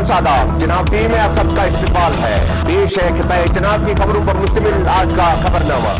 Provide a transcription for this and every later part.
आदाब, जनाब टीम में आप सबका इस्तेमाल है। पेश है खिताए जनाब की खबरों पर मुश्तमिल आज का खबरनामा।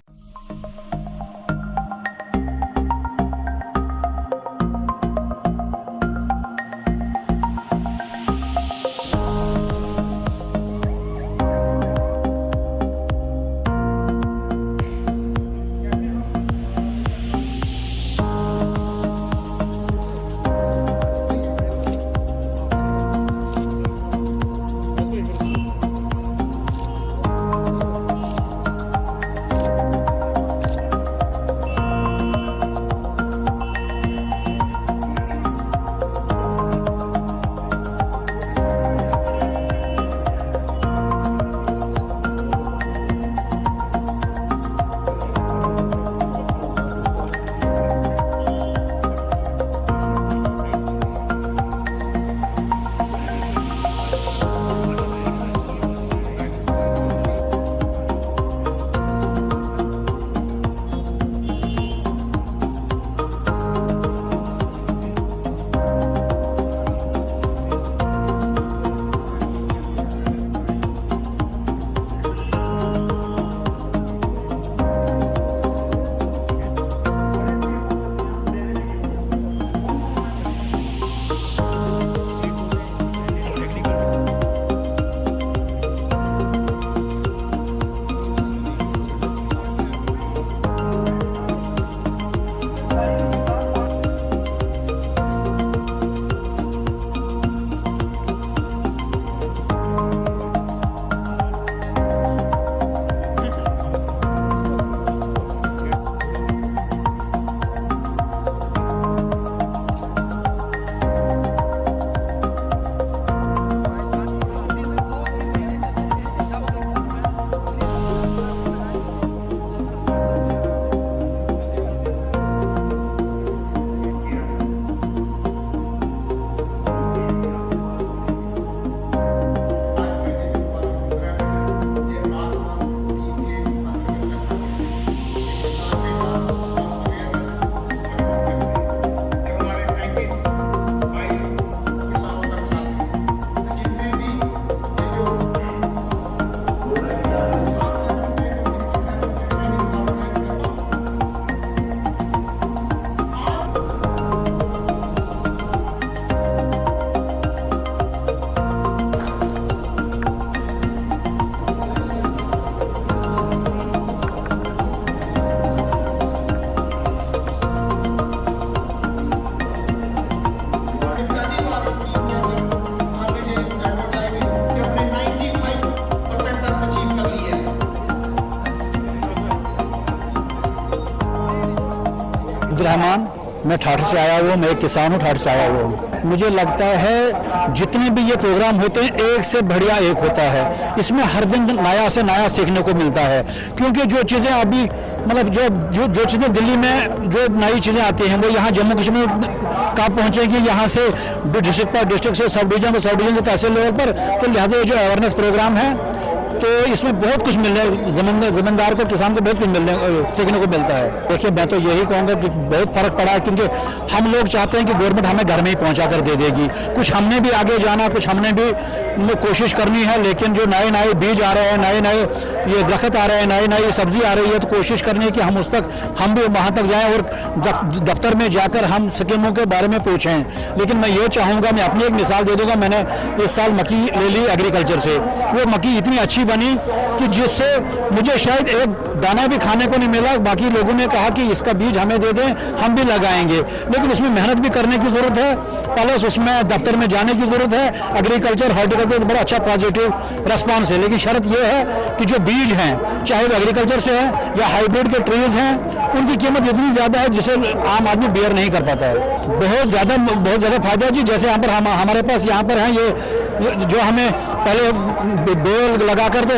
रहमान, मैं ठाठ से आया हुआ, मैं एक किसान हूँ, ठाठ से आया हुआ हूँ। मुझे लगता है जितने भी ये प्रोग्राम होते हैं एक से बढ़िया एक होता है। इसमें हर दिन नया से नया सीखने को मिलता है, क्योंकि जो चीज़ें अभी मतलब जो चीज़ें दिल्ली में जो नई चीज़ें आती हैं वो यहाँ जम्मू कश्मीर कहाँ पहुँचेंगी, यहाँ से डिस्ट्रिक्ट पर डिस्ट्रिक्ट से सब डिवीजन से तहसील लेवल पर। तो लिहाजा ये जो अवेयरनेस प्रोग्राम है तो इसमें बहुत कुछ मिलने, जमींदार को, किसान को बहुत कुछ सीखने को मिलता है। देखिए, मैं तो यही कहूँगा कि बहुत फर्क पड़ा है, क्योंकि हम लोग चाहते हैं कि गवर्नमेंट हमें घर में ही पहुँचा कर दे देगी। कुछ हमने भी आगे जाना, कुछ हमने भी कोशिश करनी है, लेकिन जो नए नए बीज आ रहे हैं, नए नए ये दरख्त आ रहे हैं, नई नई सब्जी आ रही है, तो कोशिश करनी है कि हम उस तक हम भी वहाँ तक जाएँ और दफ्तर में जाकर हम स्कीमों के बारे में पूछें। लेकिन मैं ये चाहूँगा, मैं अपनी एक मिसाल दे दूँगा। मैंने इस साल मक्की ले ली एग्रीकल्चर से, वो मक्की इतनी अच्छी बनी कि जिससे मुझे शायद एक दाना भी खाने को नहीं मिला। बाकी लोगों ने कहा कि इसका बीज हमें दे दें, हम भी लगाएंगे, लेकिन उसमें मेहनत भी करने की ज़रूरत है, प्लस उसमें दफ्तर में जाने की ज़रूरत है। एग्रीकल्चर हॉर्टिकल्चर बड़ा अच्छा पॉजिटिव रिस्पांस है, लेकिन शर्त यह है कि जो बीज हैं, चाहे वो एग्रीकल्चर से है या हाइब्रिड के ट्रीज हैं, उनकी कीमत इतनी ज़्यादा है जिसे आम आदमी बेयर नहीं कर पाता है। बहुत ज़्यादा फायदा है जी। जैसे यहाँ पर हमारे पास यहाँ पर हैं ये जो हमें पहले बेल लगा कर तो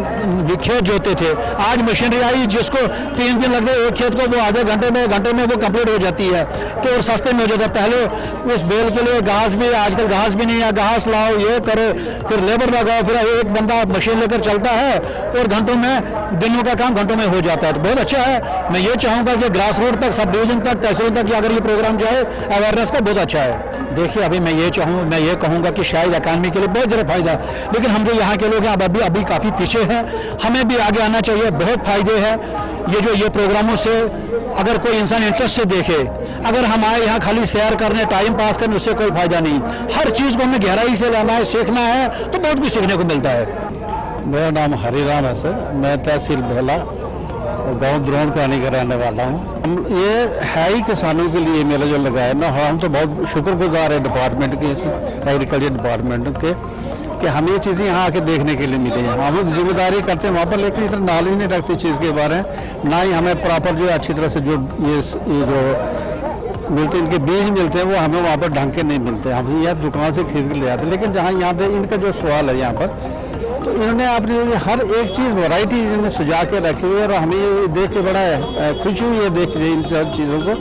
खेत जोते थे, आज मशीनरी आई जिसको 3 दिन लगते, एक खेत को वो आधे घंटे में वो कंप्लीट हो जाती है, तो और सस्ते में हो जाता है। पहले उस बैल के लिए घास भी, आजकल घास भी नहीं है, घास लाओ, ये करो, फिर लेबर लगाओ, फिर एक बंदा मशीन लेकर चलता है और घंटों में, दिनों का काम घंटों में हो जाता है। तो बहुत अच्छा है। मैं ये चाहूँगा कि ग्रास रूट तक, सब डिवीजन तक, तहसील तक अगर ये प्रोग्राम जो है अवेयरनेस का, बहुत अच्छा है। देखिए अभी मैं ये कहूँगा कि शायद इकानमी के लिए बहुत ज़्यादा फायदा, लेकिन हम जो यहाँ के लोग हैं अब अभी काफ़ी पीछे हैं, हमें भी आगे आना चाहिए। बहुत फायदे हैं ये प्रोग्रामों से, अगर कोई इंसान इंटरेस्ट से देखे। अगर हम आए यहाँ खाली सैर करने, टाइम पास करने, उससे कोई फायदा नहीं। हर चीज़ को हमें गहराई से लेना है, सीखना है, तो बहुत कुछ सीखने को मिलता है। मेरा नाम हरिराम है सर, मैं तहसील बेला और गांव द्रोण कहानी का रहने वाला हूँ। ये है ही किसानों के लिए मेला जो लगाया ना, हम तो बहुत शुक्रगुजार है डिपार्टमेंट के, एग्रीकल्चर डिपार्टमेंट के, कि हमें ये चीज़ें यहाँ आके देखने के लिए मिली हैं। हम लोग जिम्मेदारी करते हैं वहाँ पर, लेकिन इतना नॉलेज नहीं रखती चीज़ के बारे में, ना ही हमें प्रॉपर जो अच्छी तरह से जो ये जो मिलते, इनके बीज मिलते हैं वो हमें वहाँ पर ढंग के नहीं मिलते। हम यह दुकान से खरीद के ले आते हैं, लेकिन जहाँ यहाँ पे इनका जो सवाल है यहाँ पर, तो इन्होंने अपनी हर एक चीज़ वैरायटी इन्होंने सुझा के रखी हुई है, और हमें ये देख के बड़ा खुशी हुई है देख के इन सब चीज़ों को,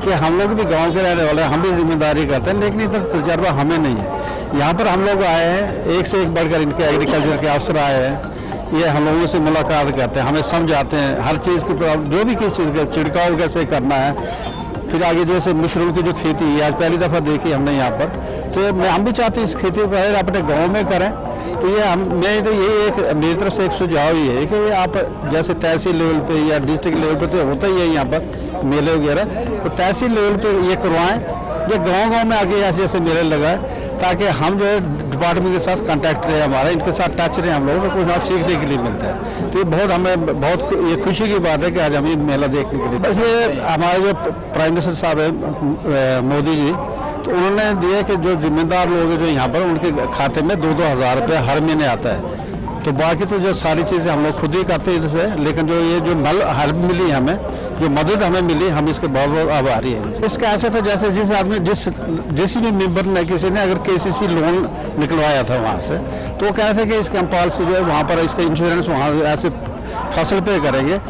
कि हम लोग भी गांव के रहने वाले हैं, हम भी जिम्मेदारी करते हैं, लेकिन इतना तजर्बा हमें नहीं है। यहाँ पर हम लोग आए हैं, एक से एक बढ़कर इनके एग्रीकल्चर के अफसर आए हैं, ये हम लोगों से मुलाकात करते हैं, हमें समझाते हैं हर चीज़ की, जो भी किस चीज़ का छिड़काव कैसे करना है, फिर आगे जैसे मशरूम की जो खेती है आज पहली दफ़ा देखी हमने यहाँ पर, तो हम भी चाहते हैं इस खेती को अपने गाँव में करें। तो ये मैं तो यही एक मेरी तरफ से एक सुझाव ये है कि आप जैसे तहसील लेवल पे या डिस्ट्रिक्ट लेवल पे तो होता ही है यहाँ पर मेले वगैरह, तो तहसील लेवल पे ये करवाएं, ये गांव-गांव में आगे ऐसे ऐसे मेले लगाएं, ताकि हम जो है डिपार्टमेंट के साथ कांटेक्ट रहे, हमारा इनके साथ टच रहे, हम लोगों को कुछ यहाँ सीखने के लिए मिलता है। तो ये बहुत हमें बहुत ये खुशी की बात है कि आज हम ये मेला देखने के लिए, बस ये हमारे जो प्राइम मिनिस्टर साहब है मोदी जी, तो उन्होंने दिया कि जो जिम्मेदार लोग हैं जो यहाँ पर, उनके खाते में 2-2 हज़ार रुपये हर महीने आता है। तो बाकी तो जो सारी चीज़ें हम लोग खुद ही करते हैं इधर से, लेकिन जो ये जो हेल्प मिली हमें, जो मदद हमें मिली, हम इसके बहुत बहुत आभारी हैं। इसका ऐसा था जैसे जिस आदमी जिस भी मेंबर ने किसी ने अगर KCC लोन निकलवाया था वहाँ से, तो वो कह थे कि इसका पॉलिसी जो है वहाँ पर इसका इंश्योरेंस वहाँ ऐसे फसल पे करेंगे।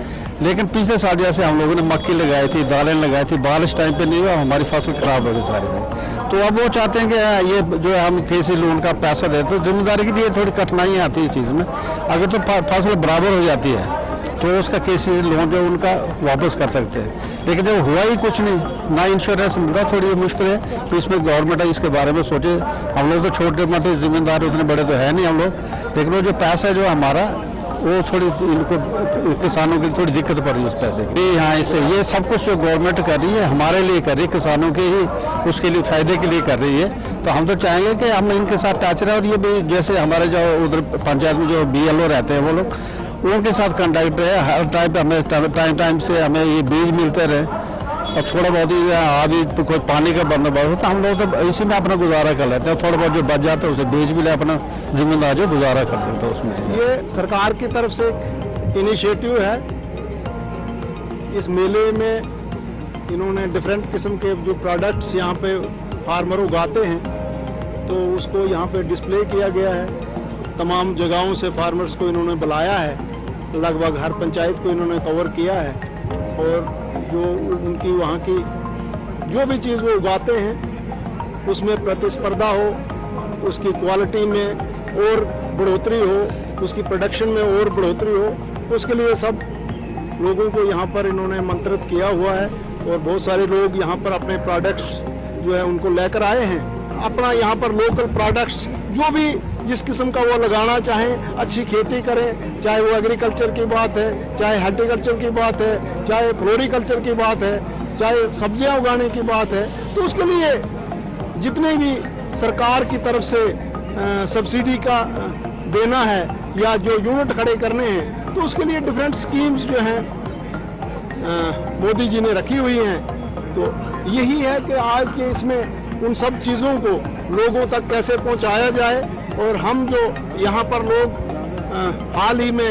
लेकिन पिछले साल जैसे हम लोगों ने मक्की लगाई थी, दालें लगाई थी, बारिश टाइम पे नहीं हुआ, हमारी फसल खराब हो गई सारी। तो अब वो चाहते हैं कि ये जो है हम KCC लोन का पैसा दें, तो जिम्मेदारी के लिए थोड़ी कठिनाइयाँ आती है इस चीज़ में। अगर तो फसल बराबर हो जाती है तो उसका KCC लोन जो उनका वापस कर सकते हैं, लेकिन जब हुआ ही कुछ नहीं, ना इंश्योरेंस मिलता, थोड़ी मुश्किल है। तो इसमें गवर्नमेंट इसके बारे में सोचे। हम लोग तो छोटे मोटे जिम्मेदार उतने बड़े तो है नहीं हम लोग, लेकिन वो जो पैसा है जो हमारा, वो थोड़ी इनको किसानों की थोड़ी दिक्कत पड़ रही है उस पैसे की। यहाँ इससे ये सब कुछ जो गवर्नमेंट कर रही है हमारे लिए कर रही है, किसानों के ही उसके लिए फ़ायदे के लिए कर रही है। तो हम तो चाहेंगे कि हम इनके साथ टच रहें, और ये भी जैसे हमारे जो उधर पंचायत में जो BLO रहते हैं वो लोग, उनके साथ कॉन्टैक्ट रहे, हर टाइम पे हमें टाइम से हमें ये बीज मिलते रहे, और थोड़ा बहुत ही अभी कोई पानी का बंदोबस्त होता है, हम लोग तो इसी में अपना गुजारा कर लेते हैं। थोड़ा बहुत जो बच जाता है उसे बेच भी ले, अपना जिम्मेदार जो गुजारा कर सकते हैं उसमें। ये सरकार की तरफ से एक इनिशिएटिव है। इस मेले में इन्होंने डिफरेंट किस्म के जो प्रोडक्ट्स यहाँ पे फार्मर उगाते हैं, तो उसको यहाँ पे डिस्प्ले किया गया है। तमाम जगहों से फार्मर्स को इन्होंने बुलाया है, लगभग हर पंचायत को इन्होंने कवर किया है, और जो उनकी वहाँ की जो भी चीज़ वो उगाते हैं उसमें प्रतिस्पर्धा हो, उसकी क्वालिटी में और बढ़ोतरी हो, उसकी प्रोडक्शन में और बढ़ोतरी हो, उसके लिए सब लोगों को यहाँ पर इन्होंने आमंत्रित किया हुआ है। और बहुत सारे लोग यहाँ पर अपने प्रोडक्ट्स जो है उनको लेकर आए हैं। अपना यहाँ पर लोकल प्रोडक्ट्स जो भी जिस किस्म का वो लगाना चाहें, अच्छी खेती करें, चाहे वो एग्रीकल्चर की बात है, चाहे हॉर्टिकल्चर की बात है, चाहे फ्लोरिकल्चर की बात है, चाहे सब्जियां उगाने की बात है, तो उसके लिए जितने भी सरकार की तरफ से सब्सिडी का देना है या जो यूनिट खड़े करने हैं, तो उसके लिए डिफरेंट स्कीम्स जो हैं मोदी जी ने रखी हुई हैं। तो यही है कि आज के इसमें उन सब चीज़ों को लोगों तक कैसे पहुंचाया जाए। और हम जो यहाँ पर लोग हाल ही में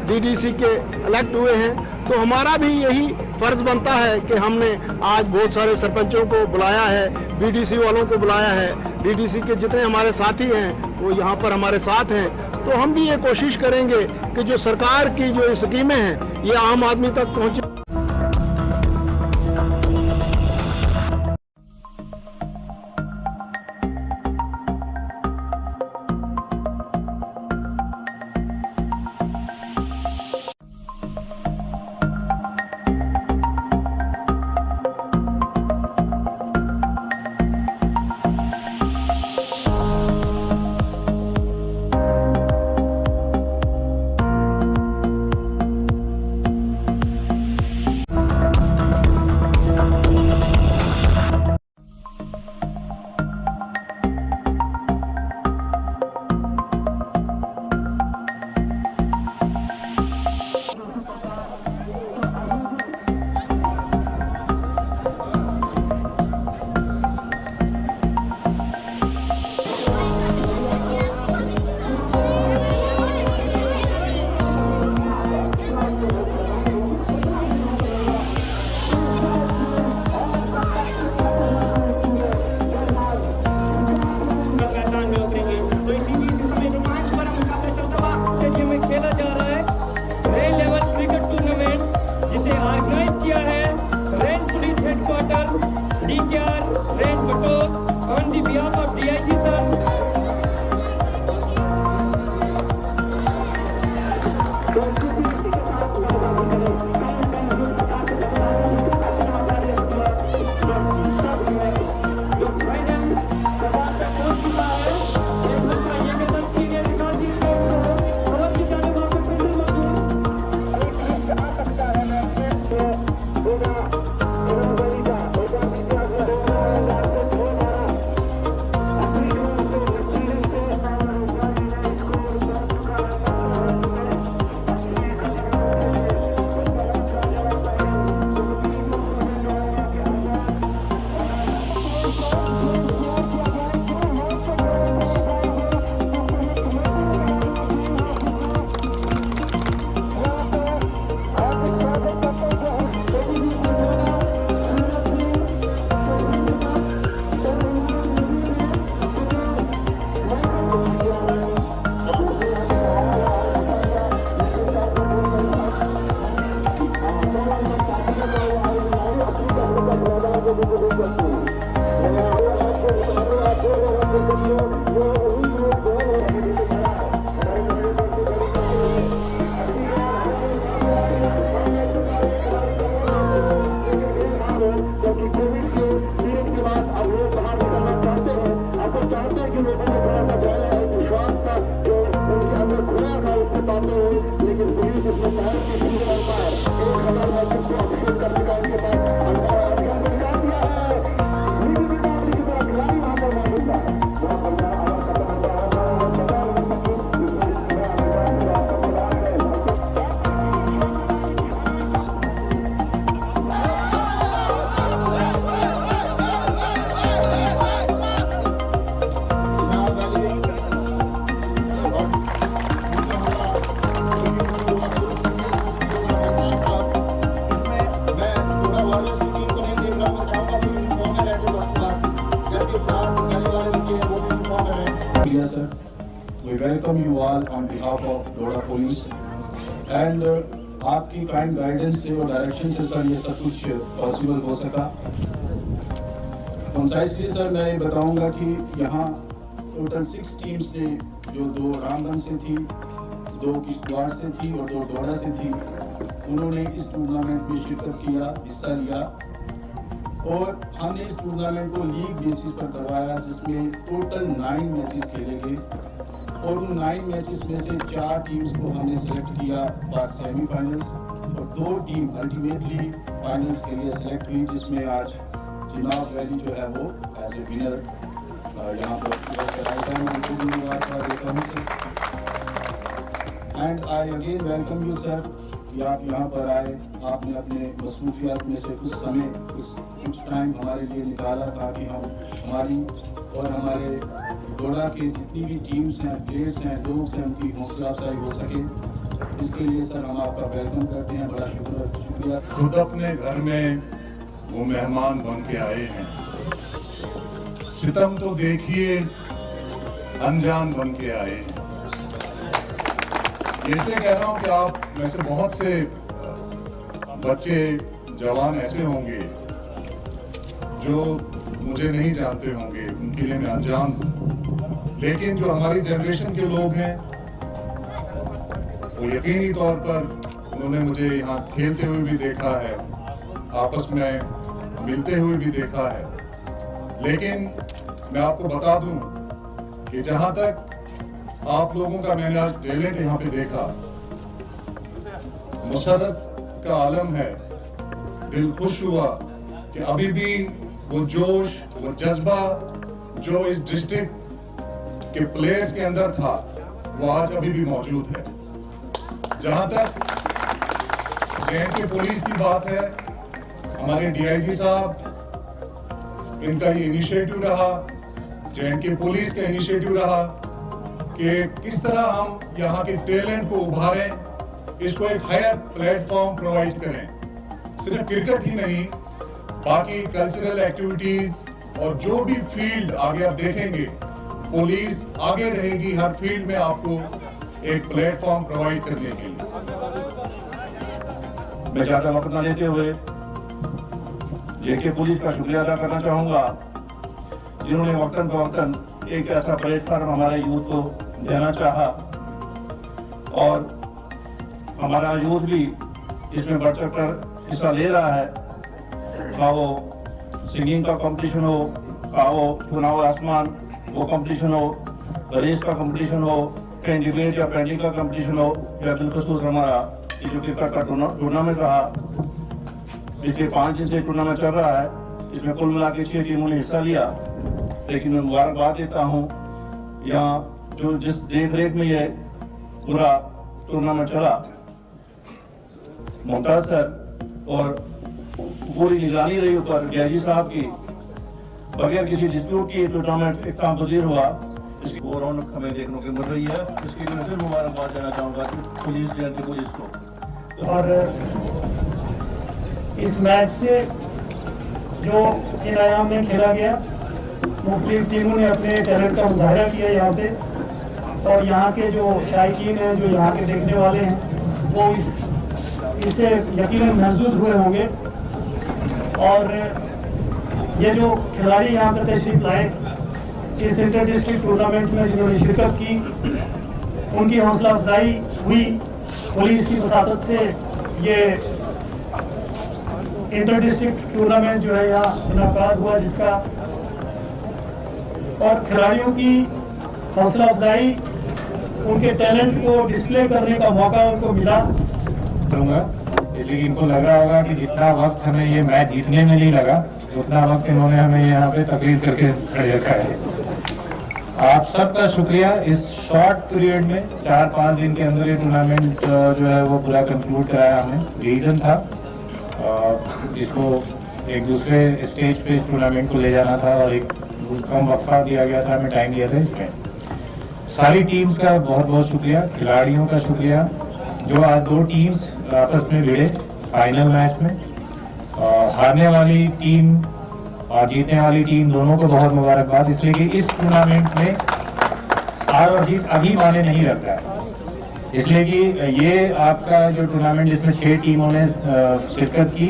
DDC के इलेक्ट हुए हैं, तो हमारा भी यही फर्ज बनता है कि हमने आज बहुत सारे सरपंचों को बुलाया है, BDC वालों को बुलाया है, DDC के जितने हमारे साथी हैं वो यहाँ पर हमारे साथ हैं, तो हम भी ये कोशिश करेंगे कि जो सरकार की जो स्कीमें हैं ये आम आदमी तक पहुंचे। Sir, we welcome you all on behalf of Doda Police and आपकी काइंड गाइडेंस से और डायरेक्शन से सर ये सब कुछ पॉसिबल हो सका। कंसाइसली सर मैं ये बताऊंगा कि यहाँ टोटल 6 टीम्स ने जो 2 रामबन से थी, 2 किश्तवाड़ से थी और 2 डोडा से थी, उन्होंने इस टूर्नामेंट में शिरकत किया, हिस्सा लिया और हमने इस टूर्नामेंट को लीग बेसिस पर करवाया जिसमें टोटल 9 मैचेस खेले गए और उन 9 मैचेस में से 4 टीम्स को हमने सेलेक्ट किया फॉर सेमीफाइनल्स और 2 टीम अल्टीमेटली फाइनल्स के लिए सेलेक्ट हुई जिसमें आज चिनाब वैली जो है वो एज ए विनर यहाँ पर देता हूँ sir. And I again welcome you sir कि आप यहाँ पर आए, आपने अपने मसरूफियात में से कुछ समय कुछ टाइम हमारे लिए निकाला ताकि हम हमारी और हमारे डोडा के जितनी भी टीम्स हैं, प्लेयर्स हैं, लोग हैं, उनकी हौसला अफजाई हो सके। इसके लिए सर हम आपका वेलकम करते हैं, बड़ा शुक्रिया। खुद अपने घर में वो मेहमान बन के आए हैं, सितम तो देखिए अनजान बन के आए हैं। इसलिए कह रहा हूँ कि आप में से बहुत से बच्चे जवान ऐसे होंगे जो मुझे नहीं जानते होंगे, उनके लिए मैं अनजान हूँ, लेकिन जो हमारी जनरेशन के लोग हैं वो यकीनी तौर पर उन्होंने मुझे यहाँ खेलते हुए भी देखा है, आपस में मिलते हुए भी देखा है। लेकिन मैं आपको बता दूं कि जहां तक आप लोगों का मैंने आज टैलेंट यहाँ पे देखा, मुसर्रत का आलम है। दिल खुश हुआ कि अभी भी वो जोश, वो जज्बा जो इस डिस्ट्रिक्ट के प्लेयर्स के अंदर था वो आज अभी भी मौजूद है। जहां तक जे.एंड.के पुलिस की बात है, हमारे डीआईजी साहब, इनका ये इनिशिएटिव रहा, जे.एंड.के पुलिस का इनिशिएटिव रहा कि किस तरह हम यहाँ के टैलेंट को उभारें, इसको एक हायर प्लेटफॉर्म प्रोवाइड करें। सिर्फ क्रिकेट ही नहीं, बाकी कल्चरल एक्टिविटीज और जो भी फील्ड आगे आप देखेंगे, पुलिस आगे रहेगी हर फील्ड में आपको एक प्लेटफॉर्म प्रोवाइड करने के लिए। मैं ज्यादा वक्त न लेते हुए जे.के पुलिस का शुक्रिया अदा करना चाहूंगा, जिन्होंने वक्तन फवक्तन एक ऐसा प्लेटफॉर्म हमारे यूथ को देना चाहा और हमारा यूथ भी इसमें बढ़ चढ़कर हिस्सा ले रहा है। चाहे वो सिंगिंग का कंपटीशन हो, चाहे वो चुनाव आसमान वो कंपटीशन हो, रेस का कंपटीशन हो, कहीं डिबेट या पेंटिंग का कंपटीशन हो, या दिलखसूस हमारा ये जो क्रिकेट का टूर्नामेंट रहा, पिछले 5 दिन से टूर्नामेंट चल रहा है, इसमें कुल मिला के 6 टीमों ने हिस्सा लिया। लेकिन मैं मुबारकबाद देता हूँ यहाँ जो जिस देख रेख में ये पूरा टूर्नामेंट चला, मुमताज सर और पूरी निगरानी रही ऊपर डीआईजी साहब की, बगैर किसी डिस्प्यूट की टूर्नामेंट एक काम पजीर हुआ। इसकी वो रौनक हमें देखने को मिल रही है, इसके लिए मैं फिर मुबारकबाद देना चाहूँगा पुलिस जे.एंड.के पुलिस को। और इस मैच से जो इन आयाम में खेला गया, मुख्तलिफ टीमों ने अपने टैलेंट का मुजाहरा किया यहाँ पे, और यहाँ के जो शायकीन हैं, जो यहाँ के देखने वाले हैं, वो इससे यकीनन महसूस हुए होंगे। और ये जो खिलाड़ी यहाँ पर तशरीफ लाए इस इंटर डिस्ट्रिक्ट टूर्नामेंट में जिन्होंने शिरकत की, उनकी हौसला अफजाई हुई। पुलिस की वसातत से ये इंटर डिस्ट्रिक्ट टूर्नामेंट जो है यहाँ इनाकाद हुआ, जिसका और खिलाड़ियों की हौसला अफजाई, उनके टैलेंट को डिस्प्ले करने का मौका उनको मिला। इसलिए इनको लग रहा होगा कि जितना वक्त हमें ये मैच जीतने में नहीं लगा, उतना वक्त इन्होंने हमें यहाँ पे तकरीर करके खड़े रखा है। आप सबका शुक्रिया। इस शॉर्ट पीरियड में 4-5 दिन के अंदर ये टूर्नामेंट जो है वो पूरा कंक्लूड कराया हमने। रीज़न था इसको एक दूसरे स्टेज पे इस टूर्नामेंट को ले जाना था और एक कम वक्फा दिया गया था, हमें टाइम दिया था इसमें। सारी टीम्स का बहुत बहुत शुक्रिया, खिलाड़ियों का शुक्रिया। जो आज 2 टीम्स आपस में भिड़े फाइनल मैच में, हारने वाली टीम और जीतने वाली टीम दोनों को बहुत मुबारकबाद, इसलिए कि इस टूर्नामेंट में हार और जीत अभी माने नहीं रखता है। इसलिए कि ये आपका जो टूर्नामेंट जिसमें 6 टीमों ने शिरकत की,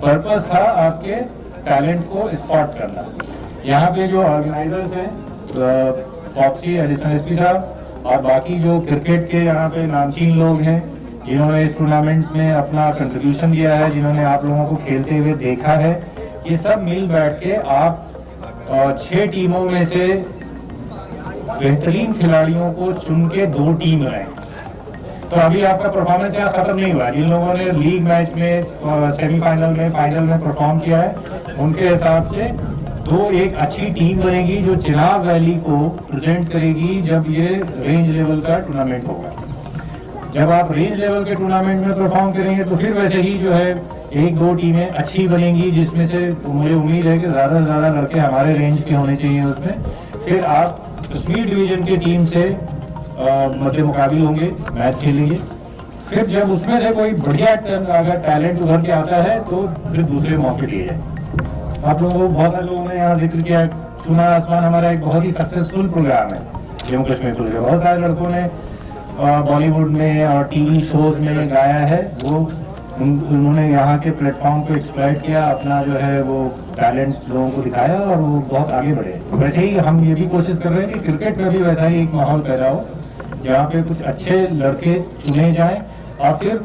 पर्पस था आपके टैलेंट को स्पॉट करना। यहाँ पे जो ऑर्गेनाइजर्स हैं, पॉप्सी एडिशनल एसपी साहब और बाकी जो क्रिकेट के यहाँ पे नामचीन लोग हैं जिन्होंने इस टूर्नामेंट में अपना कंट्रीब्यूशन दिया है, जिन्होंने आप लोगों को खेलते हुए देखा है, ये सब मिल बैठ के आप 6 टीमों में से बेहतरीन खिलाड़ियों को चुन के 2 टीम बनाए। तो अभी आपका परफॉर्मेंस यहाँ खत्म नहीं हुआ। जिन लोगों ने लीग मैच में, सेमीफाइनल में, फाइनल में परफॉर्म किया है, उनके हिसाब से 2 एक अच्छी टीम बनेगी जो चिनाब वैली को प्रेजेंट करेगी जब ये रेंज लेवल का टूर्नामेंट होगा। जब आप रेंज लेवल के टूर्नामेंट में परफॉर्म करेंगे तो फिर वैसे ही जो है 1-2 टीमें अच्छी बनेंगी, जिसमें से मुझे उम्मीद है कि ज़्यादा से ज़्यादा लड़के हमारे रेंज के होने चाहिए उसमें। फिर आप कश्मीर डिवीज़न की टीम से मध्य मुकाबिल होंगे, मैच खेलेंगे। फिर जब उसमें से कोई बढ़िया अगर टैलेंट उभर के आता है तो फिर दूसरे मौके लिए जाए। आप लोगों को बहुत सारे लोगों ने यहाँ जिक्र किया, छूना आसमान हमारा एक बहुत ही सक्सेसफुल प्रोग्राम है जम्मू कश्मीर पुलिस का। बहुत सारे लड़कों ने बॉलीवुड में और टीवी शोज में गाया है, वो उन्होंने यहाँ के प्लेटफॉर्म को एक्सप्लॉइट किया, अपना जो है वो टैलेंट लोगों को दिखाया और वो बहुत आगे बढ़े। वैसे ही हम ये भी कोशिश कर रहे हैं कि क्रिकेट में भी वैसा ही एक माहौल पैदा हो जहाँ पे कुछ अच्छे लड़के चुने जाएं और फिर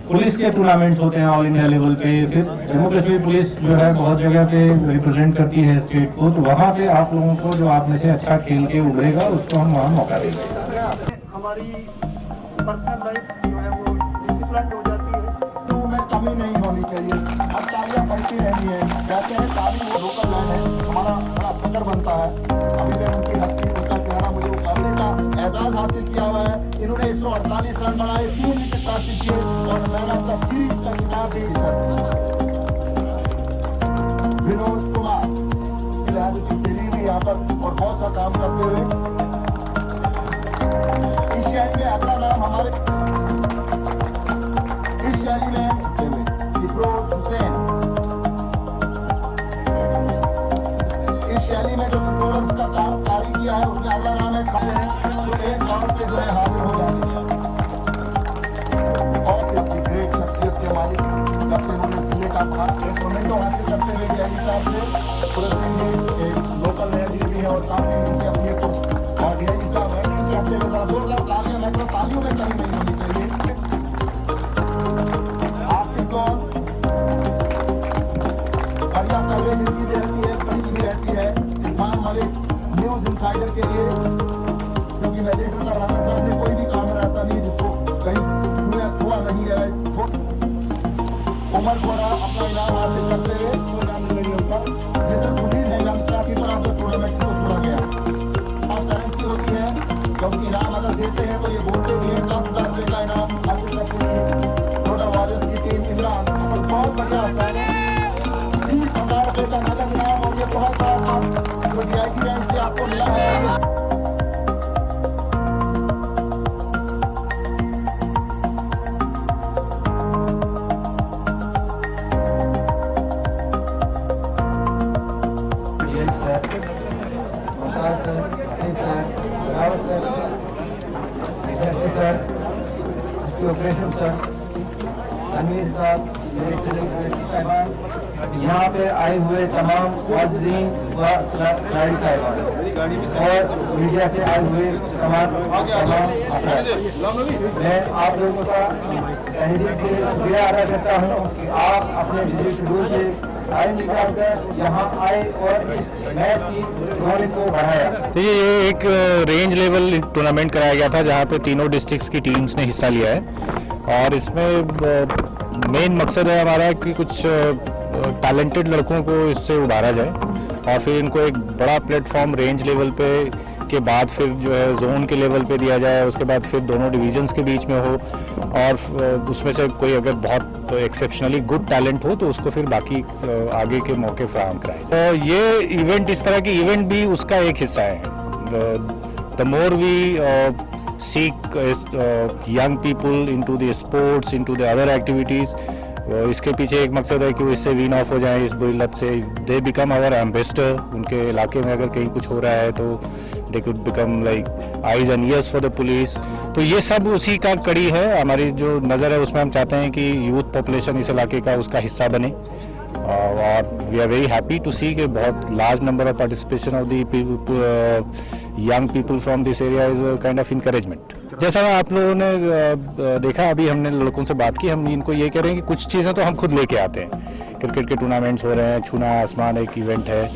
पुलिस के टूर्नामेंट्स होते हैं ऑल इंडिया लेवल पे, फिर जम्मू कश्मीर पुलिस जो है बहुत जगह पे रिप्रेजेंट करती है स्टेट को, तो वहाँ पे आप लोगों को जो आप में से अच्छा खेल के उभरेगा उसको हम वहाँ मौका देंगे। हमारी पर्सनल लाइफ जो है वो डिसिप्लिन हो जाती है, तो में कमी नहीं होनी चाहिए। अब तालियां बढ़ती रहनी है, कहते हैं ताली वो लोकल मैन है, हमारा बड़ा फकर बनता है। अभी मैं उनकी हंसी उनका चेहरा मुझे उतारने का एजाज हासिल किया हुआ है। इन्होंने 148 रन बनाए, 3 विकेट हासिल किए और मैन ऑफ द सीरीज का खिताब भी विनोद कुमार दिल्ली भी यहाँ पर और बहुत सा काम करते हुए इस शैली में अपना नाम हमारे इस शैली में इफरोज हुसैन, इस शैली में जो स्कोरर्स का काम जारी किया है उसका अगला नाम है तो एक राउंड पे जो है हाजिर हो जाते हैं। और अपनी ग्रेट शख्सियत के मालिक जब से उन्होंने जिले का टूर्नामेंट हासिल करते हुए जैली साहब से पूरे दिन में एक लोकल मैच भी है और सामने उनकी अपनी एक और जैली साहब है कि अपने जोरदार तालियां मैं तो तालियों में कहीं नहीं होनी चाहिए। आपकी कौन बढ़िया कवरेज इनकी भी रहती है, कहीं भी रहती है। इरफान मलिक न्यूज इंसाइडर के लिए, क्योंकि मैं देख रहा था सर ने कोई भी काम ऐसा नहीं जिसको कहीं छुआ नहीं है। उमर गोरा अपना इनाम हासिल करते हुए जिसे सुनील है यंगस्टर की तरफ से टूर्नामेंट को चुना गया। और टैलेंट की होती है जब इनाम अगर देते हैं तो ये बोलते भी हैं 10,000 रुपये का इनाम हासिल करते हैं। रोडा वॉरियर्स की टीम इमरान बहुत बढ़िया होता है, 30,000 रुपये का नगद इनाम और ये बहुत बड़ा जो VIP रैंक से आपको मिला है। अमीर साहब, यहाँ पे आए हुए तमाम वाज़रीन व खिलाड़ी साहिबान और मीडिया से आए हुए तमाम मैं आप लोगों का तहरीर से शुक्रिया अदा करता हूँ कि आप अपने बिजली शेड्यूल से टाइम निकाल कर यहाँ आए और इस मैच की रौनक को बढ़ाया। देखिए, ये एक रेंज लेवल टूर्नामेंट कराया गया था जहाँ पे तीनों डिस्ट्रिक्ट्स की टीम्स ने हिस्सा लिया है और इसमें मेन मकसद है हमारा कि कुछ टैलेंटेड लड़कों को इससे उभारा जाए और फिर इनको एक बड़ा प्लेटफॉर्म रेंज लेवल पे के बाद फिर जो है जोन के लेवल पे दिया जाए, उसके बाद फिर दोनों डिवीजन्स के बीच में हो और उसमें से कोई अगर बहुत एक्सेप्शनली गुड टैलेंट हो तो उसको फिर बाकी आगे के मौके फराहम कराए। तो ये इवेंट, इस तरह की इवेंट भी उसका एक हिस्सा है। The more we seek young people into the sports, into the other activities, इसके पीछे एक मकसद है कि वो इससे वीन ऑफ हो जाएं इस बुरी लत से। They become our ambassador. उनके इलाके में अगर कहीं कुछ हो रहा है तो they could become like eyes and years for the police. तो ये सब उसी का कड़ी है। हमारी जो नज़र है उसमें हम चाहते हैं कि यूथ पॉपुलेशन इस इलाके का उसका हिस्सा बने और we are very happy to see कि बहुत large number of participation of the young people from this area is kind of encouragement. जैसा आप लोगों ने देखा, अभी हमने लड़कों से बात की, हम इनको ये कह रहे हैं कि कुछ चीज़ें तो हम खुद लेके आते हैं। क्रिकेट के टूर्नामेंट्स हो रहे हैं, छूना आसमान एक इवेंट है,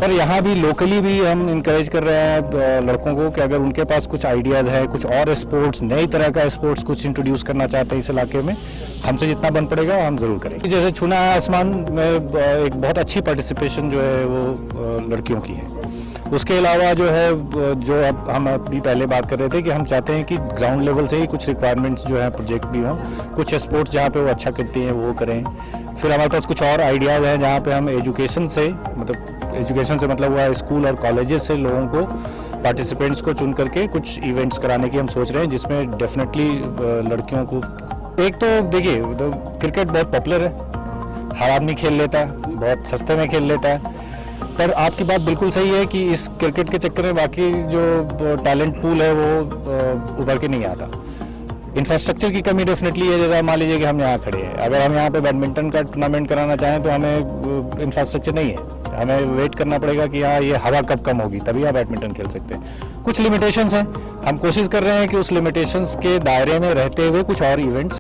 पर यहाँ भी लोकली भी हम इंकरेज कर रहे हैं लड़कों को कि अगर उनके पास कुछ आइडियाज़ है, कुछ और स्पोर्ट्स, नई तरह का स्पोर्ट्स कुछ इंट्रोड्यूस करना चाहते हैं इस इलाके में, हमसे जितना बन पड़ेगा हम ज़रूर करेंगे। जैसे छूना आसमान में एक बहुत अच्छी पार्टिसिपेशन जो है वो लड़कियों की है। उसके अलावा जो है, जो अब हम अभी पहले बात कर रहे थे कि हम चाहते हैं कि ग्राउंड लेवल से ही कुछ रिक्वायरमेंट्स जो है प्रोजेक्ट भी हों, कुछ स्पोर्ट्स जहाँ पे वो अच्छा करती हैं वो करें। फिर हमारे पास कुछ और आइडियाज़ हैं जहाँ पे हम एजुकेशन से मतलब हुआ स्कूल और कॉलेजेस से लोगों को, पार्टिसिपेंट्स को चुन करके कुछ इवेंट्स कराने की हम सोच रहे हैं, जिसमें डेफिनेटली लड़कियों को, एक तो देखिए क्रिकेट बहुत पॉपुलर है, हर आदमी खेल लेता है, बहुत सस्ते में खेल लेता है। पर आपकी बात बिल्कुल सही है कि इस क्रिकेट के चक्कर में बाकी जो टैलेंट पूल है वो उभर के नहीं आता। इंफ्रास्ट्रक्चर की कमी डेफिनेटली है। जैसा मान लीजिए कि हम यहाँ खड़े हैं, अगर हम यहाँ पे बैडमिंटन का टूर्नामेंट कराना चाहें तो हमें इंफ्रास्ट्रक्चर नहीं है, हमें वेट करना पड़ेगा कि यहाँ ये हवा कब कम होगी तभी आप बैडमिंटन खेल सकते हैं। कुछ लिमिटेशंस हैं, हम कोशिश कर रहे हैं कि उस लिमिटेशंस के दायरे में रहते हुए कुछ और इवेंट्स